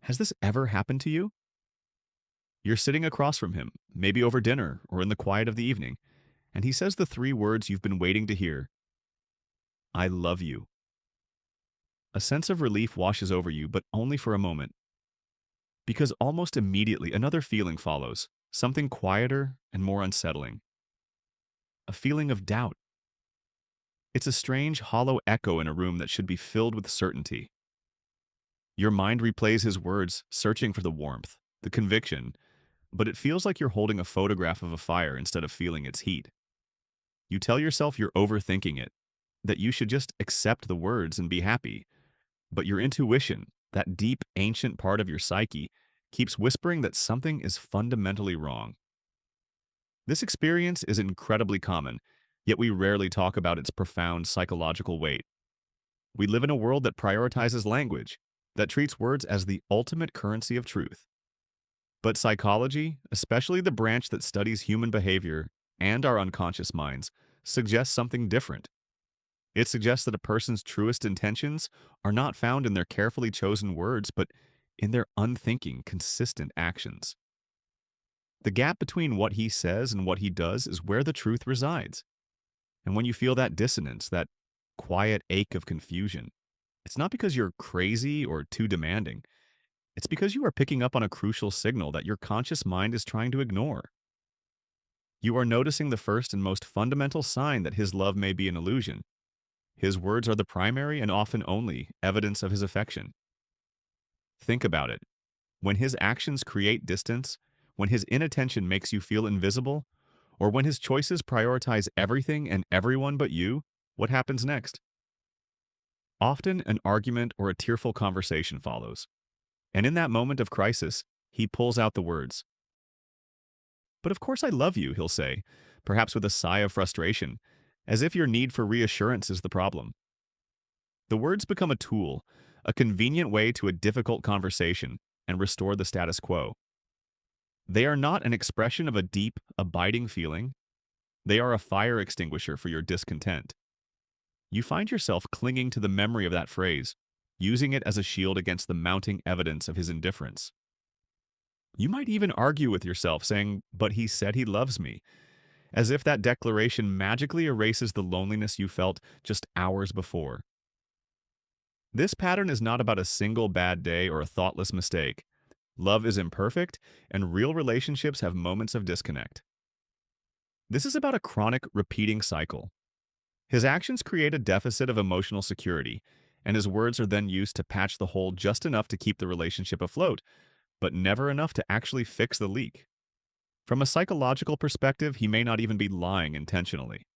Has this ever happened to you? You're sitting across from him, maybe over dinner or in the quiet of the evening, and he says the three words you've been waiting to hear: I love you. A sense of relief washes over you, but only for a moment, because almost immediately another feeling follows, something quieter and more unsettling. A feeling of doubt. It's a strange, hollow echo in a room that should be filled with certainty. Your mind replays his words, searching for the warmth, the conviction, but it feels like you're holding a photograph of a fire instead of feeling its heat. You tell yourself you're overthinking it, that you should just accept the words and be happy, but your intuition, that deep, ancient part of your psyche, keeps whispering that something is fundamentally wrong. This experience is incredibly common, yet we rarely talk about its profound psychological weight. We live in a world that prioritizes language, that treats words as the ultimate currency of truth. But psychology, especially the branch that studies human behavior and our unconscious minds, suggests something different. It suggests that a person's truest intentions are not found in their carefully chosen words, but in their unthinking, consistent actions. The gap between what he says and what he does is where the truth resides. And when you feel that dissonance, that quiet ache of confusion, it's not because you're crazy or too demanding. It's because you are picking up on a crucial signal that your conscious mind is trying to ignore. You are noticing the first and most fundamental sign that his love may be an illusion. His words are the primary and often only evidence of his affection. Think about it. When his actions create distance, when his inattention makes you feel invisible, or when his choices prioritize everything and everyone but you, what happens next? Often an argument or a tearful conversation follows. And in that moment of crisis, he pulls out the words. But of course I love you, he'll say, perhaps with a sigh of frustration, as if your need for reassurance is the problem. The words become a tool, a convenient way to a difficult conversation, and restore the status quo. They are not an expression of a deep, abiding feeling. They are a fire extinguisher for your discontent. You find yourself clinging to the memory of that phrase, using it as a shield against the mounting evidence of his indifference. You might even argue with yourself, saying, "But he said he loves me," as if that declaration magically erases the loneliness you felt just hours before. This pattern is not about a single bad day or a thoughtless mistake. Love is imperfect, and real relationships have moments of disconnect. This is about a chronic, repeating cycle. His actions create a deficit of emotional security, and his words are then used to patch the hole just enough to keep the relationship afloat, but never enough to actually fix the leak. From a psychological perspective, he may not even be lying intentionally.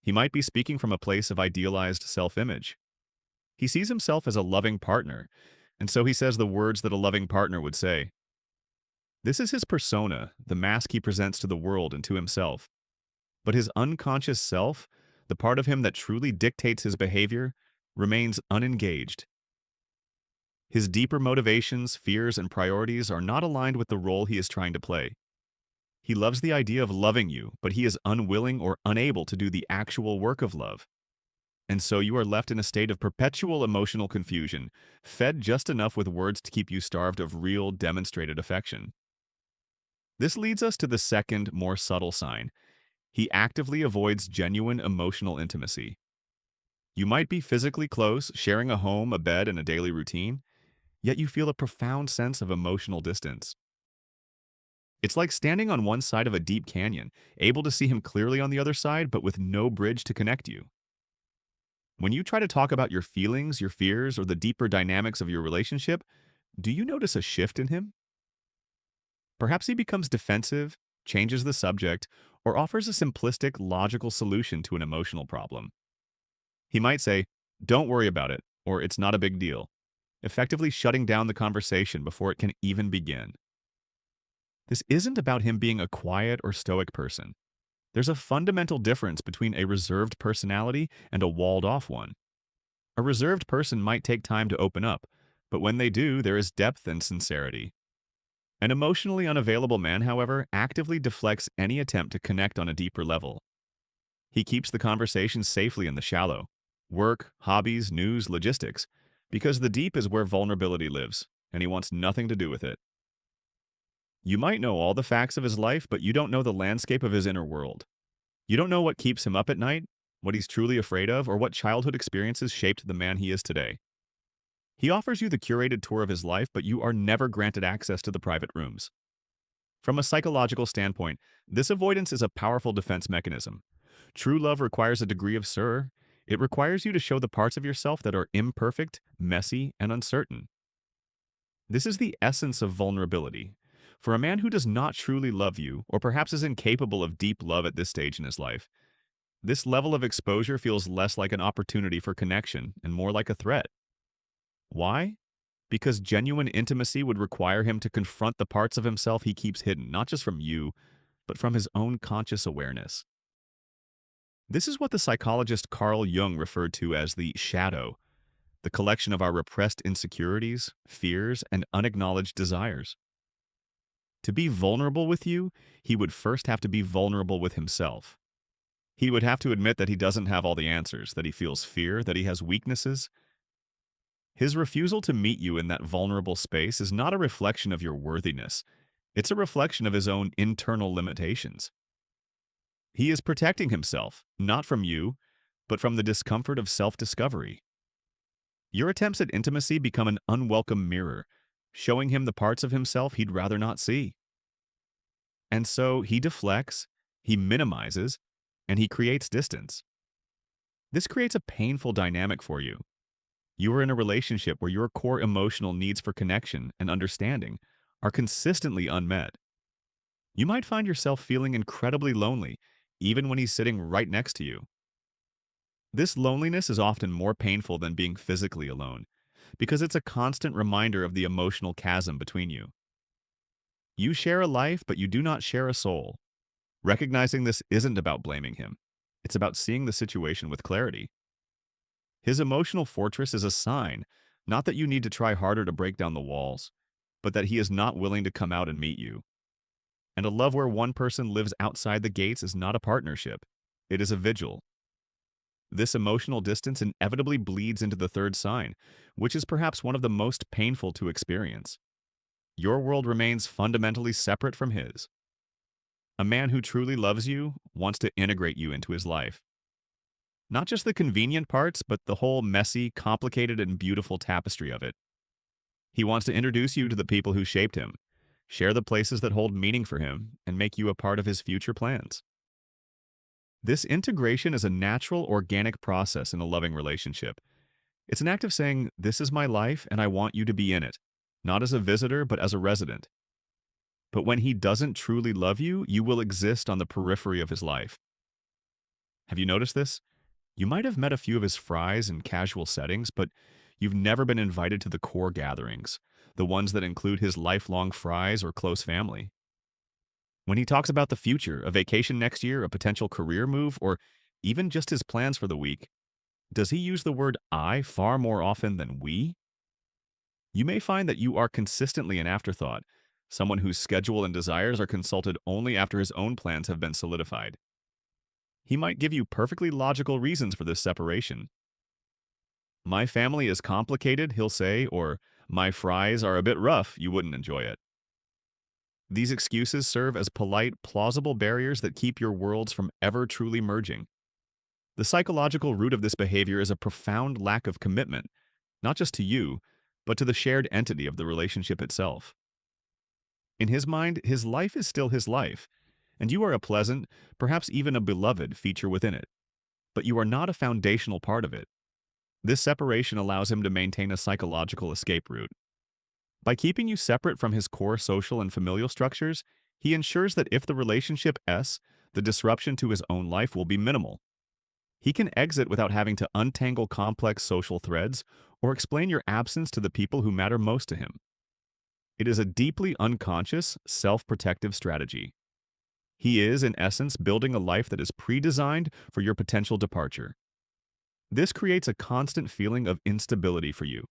He might be speaking from a place of idealized self-image. He sees himself as a loving partner, and so he says the words that a loving partner would say. This is his persona, the mask he presents to the world and to himself. But his unconscious self, the part of him that truly dictates his behavior, remains unengaged. His deeper motivations, fears, and priorities are not aligned with the role he is trying to play. He loves the idea of loving you, but he is unwilling or unable to do the actual work of love. And so you are left in a state of perpetual emotional confusion, fed just enough with words to keep you starved of real, demonstrated affection. This leads us to the second, more subtle sign. He actively avoids genuine emotional intimacy. You might be physically close, sharing a home, a bed, and a daily routine, yet you feel a profound sense of emotional distance. It's like standing on one side of a deep canyon, able to see him clearly on the other side, but with no bridge to connect you. When you try to talk about your feelings, your fears, or the deeper dynamics of your relationship, do you notice a shift in him? Perhaps he becomes defensive, changes the subject, or offers a simplistic, logical solution to an emotional problem. He might say, "Don't worry about it," or "It's not a big deal," effectively shutting down the conversation before it can even begin. This isn't about him being a quiet or stoic person. There's a fundamental difference between a reserved personality and a walled-off one. A reserved person might take time to open up, but when they do, there is depth and sincerity. An emotionally unavailable man, however, actively deflects any attempt to connect on a deeper level. He keeps the conversation safely in the shallow: work, hobbies, news, logistics, because the deep is where vulnerability lives, and he wants nothing to do with it. You might know all the facts of his life, but you don't know the landscape of his inner world. You don't know what keeps him up at night, what he's truly afraid of, or what childhood experiences shaped the man he is today. He offers you the curated tour of his life, but you are never granted access to the private rooms. From a psychological standpoint, this avoidance is a powerful defense mechanism. True love requires a degree of sir. It requires you to show the parts of yourself that are imperfect, messy, and uncertain. This is the essence of vulnerability. For a man who does not truly love you, or perhaps is incapable of deep love at this stage in his life, this level of exposure feels less like an opportunity for connection and more like a threat. Why? Because genuine intimacy would require him to confront the parts of himself he keeps hidden, not just from you, but from his own conscious awareness. This is what the psychologist Carl Jung referred to as the shadow, the collection of our repressed insecurities, fears, and unacknowledged desires. To be vulnerable with you, he would first have to be vulnerable with himself. He would have to admit that he doesn't have all the answers, that he feels fear, that he has weaknesses. His refusal to meet you in that vulnerable space is not a reflection of your worthiness. It's a reflection of his own internal limitations. He is protecting himself, not from you, but from the discomfort of self-discovery. Your attempts at intimacy become an unwelcome mirror, showing him the parts of himself he'd rather not see. And so he deflects, he minimizes, and he creates distance. This creates a painful dynamic for you. You are in a relationship where your core emotional needs for connection and understanding are consistently unmet. You might find yourself feeling incredibly lonely, even when he's sitting right next to you. This loneliness is often more painful than being physically alone, because it's a constant reminder of the emotional chasm between you. You share a life, but you do not share a soul. Recognizing this isn't about blaming him. It's about seeing the situation with clarity. His emotional fortress is a sign, not that you need to try harder to break down the walls, but that he is not willing to come out and meet you. And a love where one person lives outside the gates is not a partnership. It is a vigil. This emotional distance inevitably bleeds into the third sign, which is perhaps one of the most painful to experience. Your world remains fundamentally separate from his. A man who truly loves you wants to integrate you into his life. Not just the convenient parts, but the whole messy, complicated, and beautiful tapestry of it. He wants to introduce you to the people who shaped him, share the places that hold meaning for him, and make you a part of his future plans. This integration is a natural, organic process in a loving relationship. It's an act of saying, "This is my life, and I want you to be in it," not as a visitor, but as a resident. But when he doesn't truly love you, you will exist on the periphery of his life. Have you noticed this? You might have met a few of his fries in casual settings, but you've never been invited to the core gatherings, the ones that include his lifelong fries or close family. When he talks about the future, a vacation next year, a potential career move, or even just his plans for the week, does he use the word I far more often than we? You may find that you are consistently an afterthought, someone whose schedule and desires are consulted only after his own plans have been solidified. He might give you perfectly logical reasons for this separation. "My family is complicated," he'll say, or "my fries are a bit rough, you wouldn't enjoy it." These excuses serve as polite, plausible barriers that keep your worlds from ever truly merging. The psychological root of this behavior is a profound lack of commitment, not just to you, but to the shared entity of the relationship itself. In his mind, his life is still his life, and you are a pleasant, perhaps even a beloved feature within it. But you are not a foundational part of it. This separation allows him to maintain a psychological escape route. By keeping you separate from his core social and familial structures, he ensures that if the relationship ends, the disruption to his own life will be minimal. He can exit without having to untangle complex social threads or explain your absence to the people who matter most to him. It is a deeply unconscious, self-protective strategy. He is, in essence, building a life that is pre-designed for your potential departure. This creates a constant feeling of instability for you.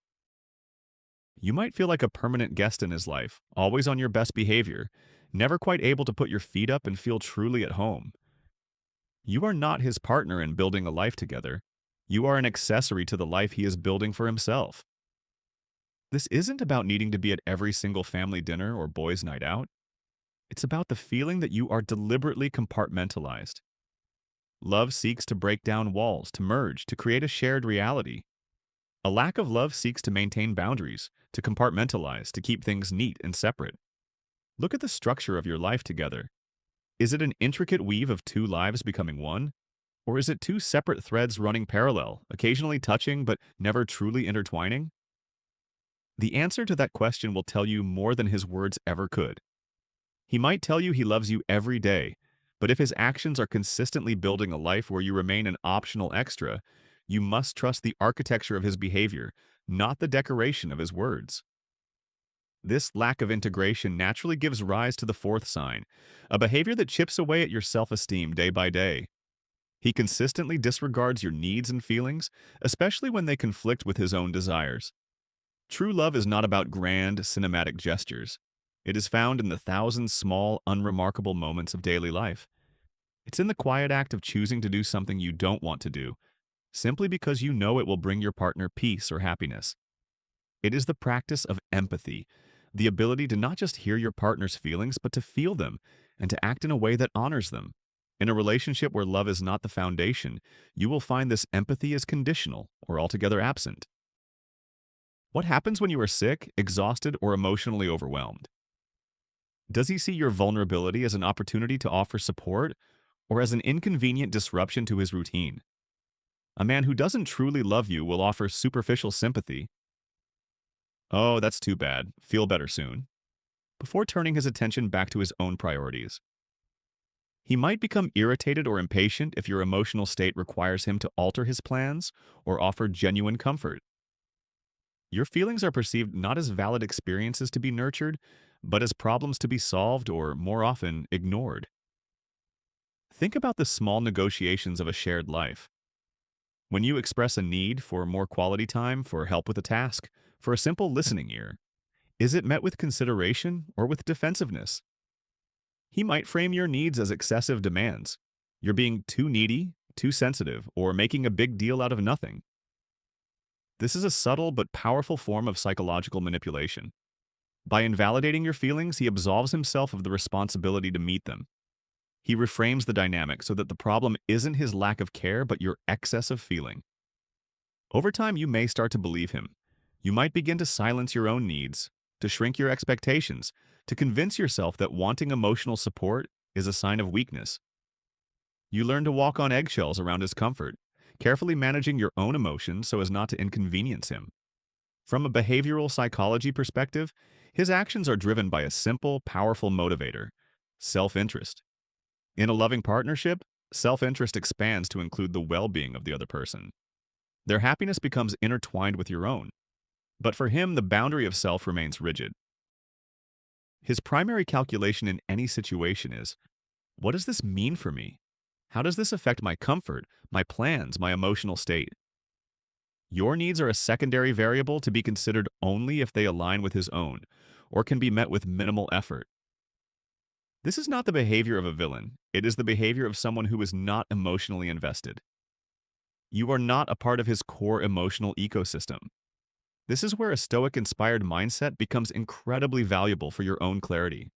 You might feel like a permanent guest in his life, always on your best behavior, never quite able to put your feet up and feel truly at home. You are not his partner in building a life together. You are an accessory to the life he is building for himself. This isn't about needing to be at every single family dinner or boys' night out. It's about the feeling that you are deliberately compartmentalized. Love seeks to break down walls, to merge, to create a shared reality. A lack of love seeks to maintain boundaries, to compartmentalize, to keep things neat and separate. Look at the structure of your life together. Is it an intricate weave of two lives becoming one? Or is it two separate threads running parallel, occasionally touching but never truly intertwining? The answer to that question will tell you more than his words ever could. He might tell you he loves you every day, but if his actions are consistently building a life where you remain an optional extra, you must trust the architecture of his behavior, not the decoration of his words. This lack of integration naturally gives rise to the fourth sign, a behavior that chips away at your self-esteem day by day. He consistently disregards your needs and feelings, especially when they conflict with his own desires. True love is not about grand, cinematic gestures. It is found in the thousand small, unremarkable moments of daily life. It's in the quiet act of choosing to do something you don't want to do, simply because you know it will bring your partner peace or happiness. It is the practice of empathy, the ability to not just hear your partner's feelings, but to feel them and to act in a way that honors them. In a relationship where love is not the foundation, you will find this empathy is conditional or altogether absent. What happens when you are sick, exhausted, or emotionally overwhelmed? Does he see your vulnerability as an opportunity to offer support or as an inconvenient disruption to his routine? A man who doesn't truly love you will offer superficial sympathy. Oh, that's too bad. Feel better soon. Before turning his attention back to his own priorities. He might become irritated or impatient if your emotional state requires him to alter his plans or offer genuine comfort. Your feelings are perceived not as valid experiences to be nurtured, but as problems to be solved or, more often, ignored. Think about the small negotiations of a shared life. When you express a need for more quality time, for help with a task, for a simple listening ear, is it met with consideration or with defensiveness? He might frame your needs as excessive demands. You're being too needy, too sensitive, or making a big deal out of nothing. This is a subtle but powerful form of psychological manipulation. By invalidating your feelings, he absolves himself of the responsibility to meet them. He reframes the dynamic so that the problem isn't his lack of care, but your excess of feeling. Over time, you may start to believe him. You might begin to silence your own needs, to shrink your expectations, to convince yourself that wanting emotional support is a sign of weakness. You learn to walk on eggshells around his comfort, carefully managing your own emotions so as not to inconvenience him. From a behavioral psychology perspective, his actions are driven by a simple, powerful motivator: self-interest. In a loving partnership, self-interest expands to include the well-being of the other person. Their happiness becomes intertwined with your own. But for him, the boundary of self remains rigid. His primary calculation in any situation is, what does this mean for me? How does this affect my comfort, my plans, my emotional state? Your needs are a secondary variable to be considered only if they align with his own, or can be met with minimal effort. This is not the behavior of a villain. It is the behavior of someone who is not emotionally invested. You are not a part of his core emotional ecosystem. This is where a Stoic-inspired mindset becomes incredibly valuable for your own clarity.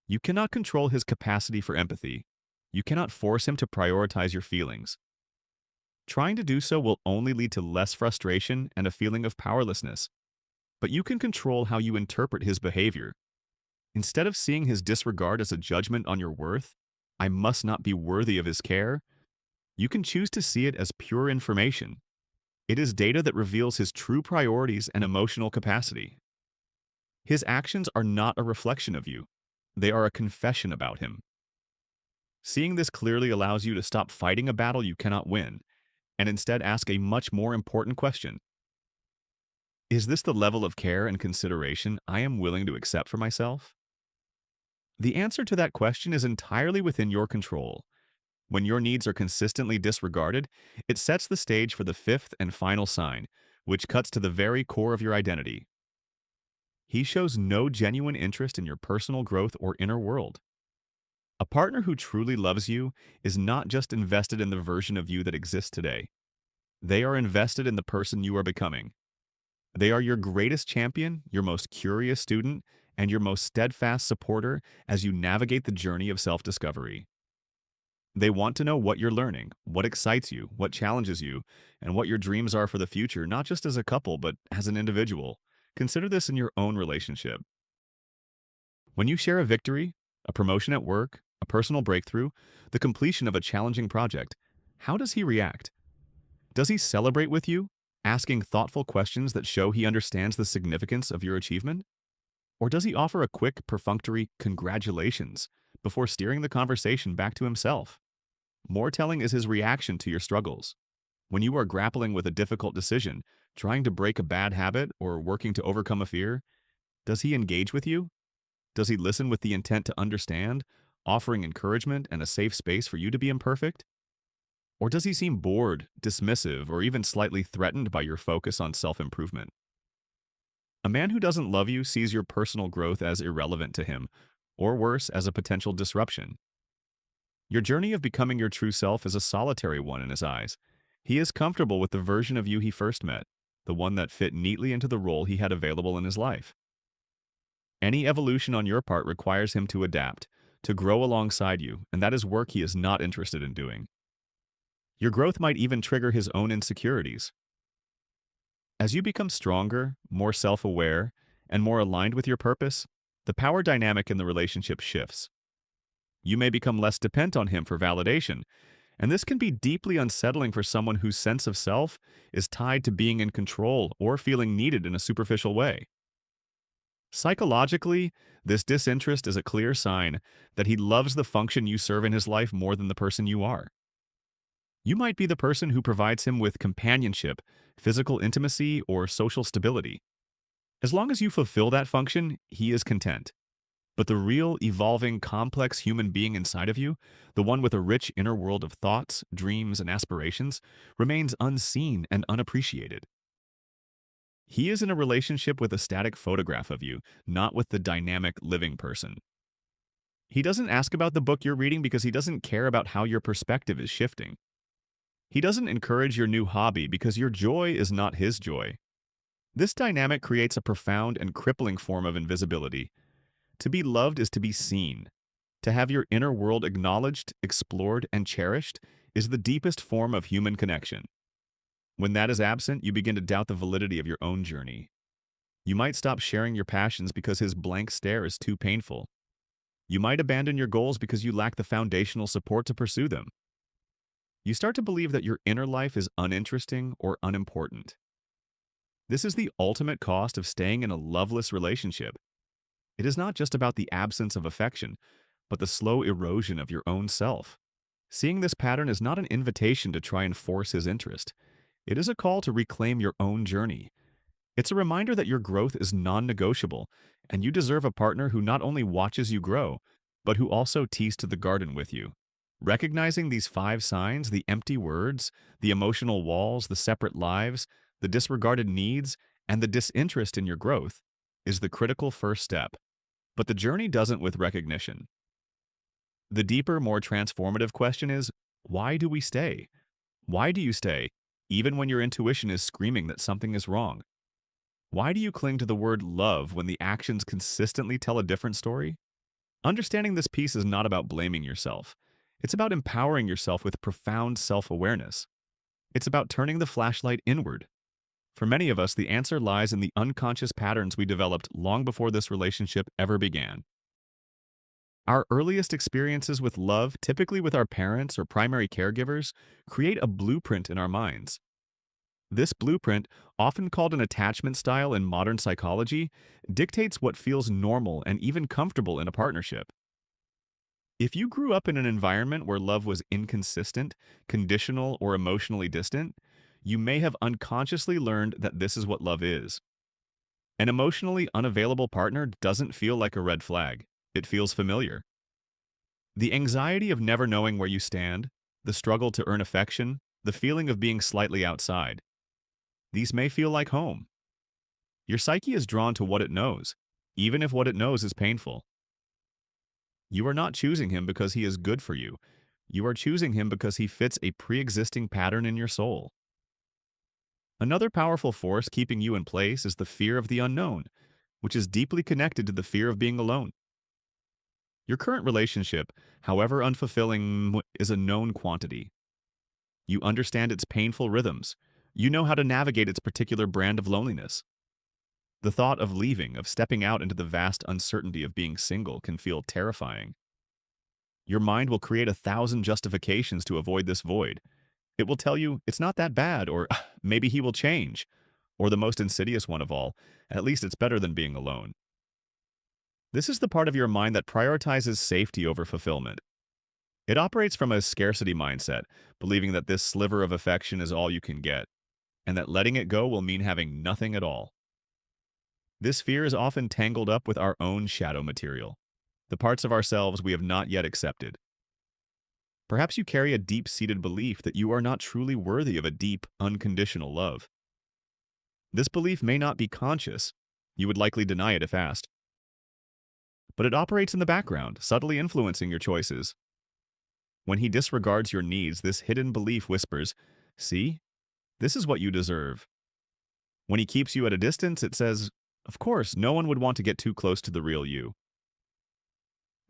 You cannot control his capacity for empathy. You cannot force him to prioritize your feelings. Trying to do so will only lead to less frustration and a feeling of powerlessness. But you can control how you interpret his behavior. Instead of seeing his disregard as a judgment on your worth, I must not be worthy of his care, you can choose to see it as pure information. It is data that reveals his true priorities and emotional capacity. His actions are not a reflection of you. They are a confession about him. Seeing this clearly allows you to stop fighting a battle you cannot win, and instead ask a much more important question. Is this the level of care and consideration I am willing to accept for myself? The answer to that question is entirely within your control. When your needs are consistently disregarded, it sets the stage for the fifth and final sign, which cuts to the very core of your identity. He shows no genuine interest in your personal growth or inner world. A partner who truly loves you is not just invested in the version of you that exists today. They are invested in the person you are becoming. They are your greatest champion, your most curious student, and your most steadfast supporter as you navigate the journey of self-discovery. They want to know what you're learning, what excites you, what challenges you, and what your dreams are for the future, not just as a couple, but as an individual. Consider this in your own relationship. When you share a victory, a promotion at work, a personal breakthrough, the completion of a challenging project, how does he react? Does he celebrate with you, asking thoughtful questions that show he understands the significance of your achievement? Or does he offer a quick, perfunctory congratulations before steering the conversation back to himself? More telling is his reaction to your struggles. When you are grappling with a difficult decision, trying to break a bad habit, or working to overcome a fear, does he engage with you? Does he listen with the intent to understand, offering encouragement and a safe space for you to be imperfect? Or does he seem bored, dismissive, or even slightly threatened by your focus on self-improvement? A man who doesn't love you sees your personal growth as irrelevant to him, or worse, as a potential disruption. Your journey of becoming your true self is a solitary one in his eyes. He is comfortable with the version of you he first met, the one that fit neatly into the role he had available in his life. Any evolution on your part requires him to adapt, to grow alongside you, and that is work he is not interested in doing. Your growth might even trigger his own insecurities. As you become stronger, more self-aware, and more aligned with your purpose, the power dynamic in the relationship shifts. You may become less dependent on him for validation, and this can be deeply unsettling for someone whose sense of self is tied to being in control or feeling needed in a superficial way. Psychologically, this disinterest is a clear sign that he loves the function you serve in his life more than the person you are. You might be the person who provides him with companionship, physical intimacy, or social stability. As long as you fulfill that function, he is content. But the real, evolving, complex human being inside of you, the one with a rich inner world of thoughts, dreams, and aspirations, remains unseen and unappreciated. He is in a relationship with a static photograph of you, not with the dynamic, living person. He doesn't ask about the book you're reading because he doesn't care about how your perspective is shifting. He doesn't encourage your new hobby because your joy is not his joy. This dynamic creates a profound and crippling form of invisibility. To be loved is to be seen. To have your inner world acknowledged, explored, and cherished is the deepest form of human connection. When that is absent, you begin to doubt the validity of your own journey. You might stop sharing your passions because his blank stare is too painful. You might abandon your goals because you lack the foundational support to pursue them. You start to believe that your inner life is uninteresting or unimportant. This is the ultimate cost of staying in a loveless relationship. It is not just about the absence of affection, but the slow erosion of your own self. Seeing this pattern is not an invitation to try and force his interest. It is a call to reclaim your own journey. It's a reminder that your growth is non-negotiable, and you deserve a partner who not only watches you grow, but who also tees to the garden with you. Recognizing these 5 signs, the empty words, the emotional walls, the separate lives, the disregarded needs, and the disinterest in your growth, is the critical first step. But the journey doesn't with recognition. The deeper, more transformative question is, why do we stay? Why do you stay, even when your intuition is screaming that something is wrong? Why do you cling to the word love when the actions consistently tell a different story? Understanding this piece is not about blaming yourself. It's about empowering yourself with profound self-awareness. It's about turning the flashlight inward. For many of us, the answer lies in the unconscious patterns we developed long before this relationship ever began. Our earliest experiences with love, typically with our parents or primary caregivers, create a blueprint in our minds. This blueprint, often called an attachment style in modern psychology, dictates what feels normal and even comfortable in a partnership. If you grew up in an environment where love was inconsistent, conditional, or emotionally distant, you may have unconsciously learned that this is what love is. An emotionally unavailable partner doesn't feel like a red flag. It feels familiar. The anxiety of never knowing where you stand, the struggle to earn affection, the feeling of being slightly outside. These may feel like home. Your psyche is drawn to what it knows, even if what it knows is painful. You are not choosing him because he is good for you. You are choosing him because he fits a pre-existing pattern in your soul. Another powerful force keeping you in place is the fear of the unknown, which is deeply connected to the fear of being alone. Your current relationship, however unfulfilling, is a known quantity. You understand its painful rhythms. You know how to navigate its particular brand of loneliness. The thought of leaving, of stepping out into the vast uncertainty of being single, can feel terrifying. Your mind will create 1,000 justifications to avoid this void. It will tell you it's not that bad, or maybe he will change, or the most insidious one of all, at least it's better than being alone. This is the part of your mind that prioritizes safety over fulfillment. It operates from a scarcity mindset, believing that this sliver of affection is all you can get, and that letting it go will mean having nothing at all. This fear is often tangled up with our own shadow material, the parts of ourselves we have not yet accepted. Perhaps you carry a deep-seated belief that you are not truly worthy of a deep, unconditional love. This belief may not be conscious. You would likely deny it if asked. But it operates in the background, subtly influencing your choices. When he disregards your needs, this hidden belief whispers, "See? This is what you deserve." When he keeps you at a distance, it says, "Of course, no one would want to get too close to the real you."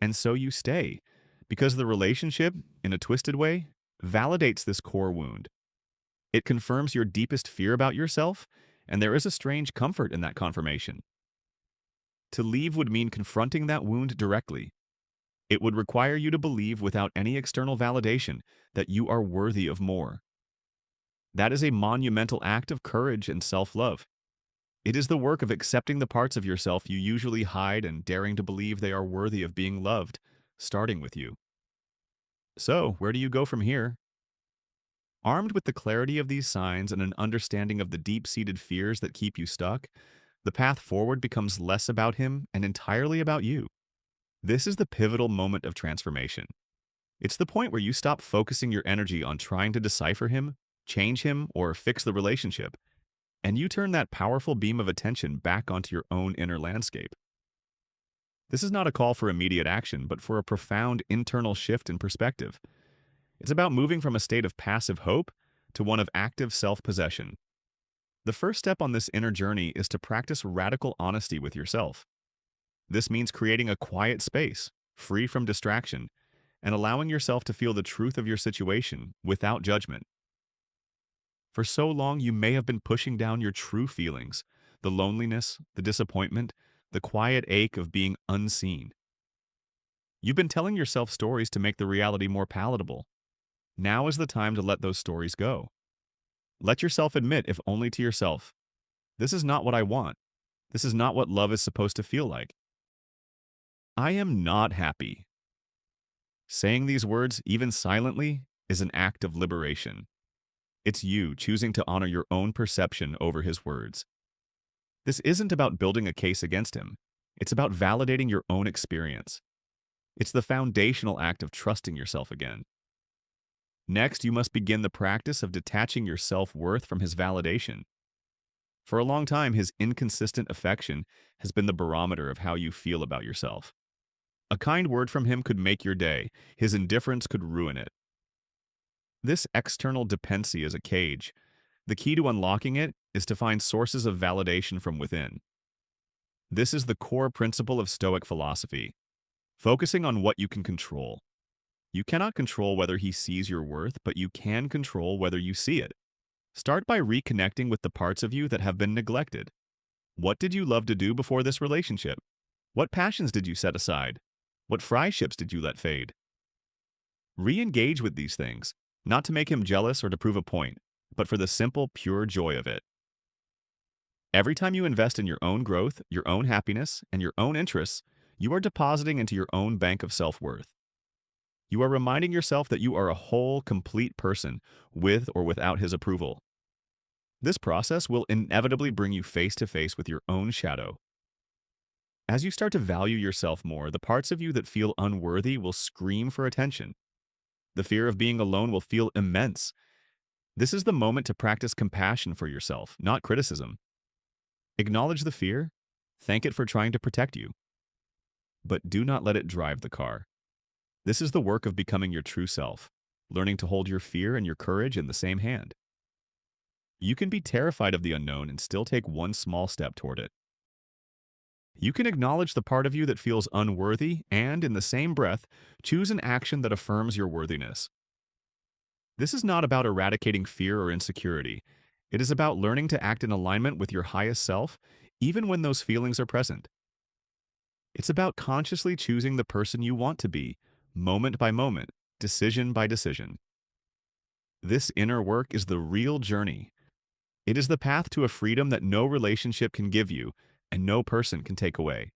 And so you stay, because the relationship, in a twisted way, validates this core wound. It confirms your deepest fear about yourself, and there is a strange comfort in that confirmation. To leave would mean confronting that wound directly. It would require you to believe without any external validation that you are worthy of more. That is a monumental act of courage and self-love. It is the work of accepting the parts of yourself you usually hide and daring to believe they are worthy of being loved, starting with you. So, where do you go from here? Armed with the clarity of these signs and an understanding of the deep-seated fears that keep you stuck, the path forward becomes less about him and entirely about you. This is the pivotal moment of transformation. It's the point where you stop focusing your energy on trying to decipher him, change him, or fix the relationship, and you turn that powerful beam of attention back onto your own inner landscape. This is not a call for immediate action, but for a profound internal shift in perspective. It's about moving from a state of passive hope to one of active self-possession. The first step on this inner journey is to practice radical honesty with yourself. This means creating a quiet space, free from distraction, and allowing yourself to feel the truth of your situation without judgment. For so long, you may have been pushing down your true feelings, the loneliness, the disappointment, the quiet ache of being unseen. You've been telling yourself stories to make the reality more palatable. Now is the time to let those stories go. Let yourself admit, if only to yourself, this is not what I want. This is not what love is supposed to feel like. I am not happy. Saying these words, even silently, is an act of liberation. It's you choosing to honor your own perception over his words. This isn't about building a case against him. It's about validating your own experience. It's the foundational act of trusting yourself again. Next, you must begin the practice of detaching your self-worth from his validation. For a long time, his inconsistent affection has been the barometer of how you feel about yourself. A kind word from him could make your day. His indifference could ruin it. This external dependency is a cage. The key to unlocking it is to find sources of validation from within. This is the core principle of Stoic philosophy, focusing on what you can control. You cannot control whether he sees your worth, but you can control whether you see it. Start by reconnecting with the parts of you that have been neglected. What did you love to do before this relationship? What passions did you set aside? What friendships did you let fade? Re-engage with these things, not to make him jealous or to prove a point, but for the simple, pure joy of it. Every time you invest in your own growth, your own happiness, and your own interests, you are depositing into your own bank of self-worth. You are reminding yourself that you are a whole, complete person, with or without his approval. This process will inevitably bring you face to face with your own shadow. As you start to value yourself more, the parts of you that feel unworthy will scream for attention. The fear of being alone will feel immense. This is the moment to practice compassion for yourself, not criticism. Acknowledge the fear, thank it for trying to protect you. But do not let it drive the car. This is the work of becoming your true self, learning to hold your fear and your courage in the same hand. You can be terrified of the unknown and still take one small step toward it. You can acknowledge the part of you that feels unworthy and, in the same breath, choose an action that affirms your worthiness. This is not about eradicating fear or insecurity. It is about learning to act in alignment with your highest self, even when those feelings are present. It's about consciously choosing the person you want to be, moment by moment, decision by decision. This inner work is the real journey. It is the path to a freedom that no relationship can give you and no person can take away.